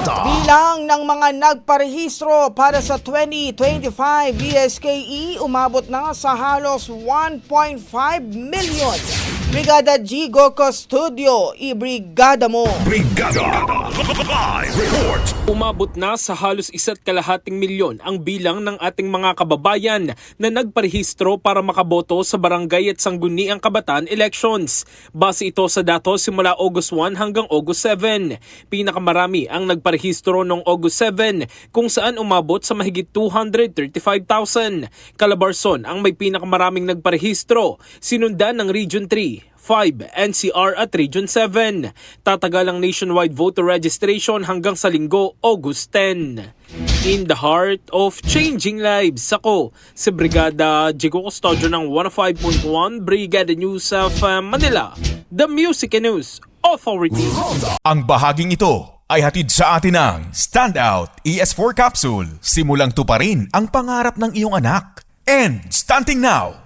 Bilang ng mga nagparehistro para sa 2025 BSKE umabot na sa halos 1.5 million. Brigada G Goco Studio, ibrigada mo! Brigada Live Report. Umabot na sa halos 1.2 milyon ang bilang ng ating mga kababayan na nagparehistro para makaboto sa barangay at sangguniang kabataan elections. Base ito sa datos simula August 1 hanggang August 7. Pinakamarami ang nagparehistro noong August 7 kung saan umabot sa mahigit 235,000. Calabarzon ang may pinakamaraming nagparehistro, sinundan ng Region 3, 5, NCR at Region 7. Tatagal ang nationwide voter registration hanggang sa Linggo, August 10. In the heart of changing lives, ako si Brigada Jigo Custodio ng 105.1 Brigada News of Manila, the Music and News Authority. Ang bahaging ito ay hatid sa atin ng Standout ES4 Capsule. Simulang tuparin ang pangarap ng iyong anak. And stunting now,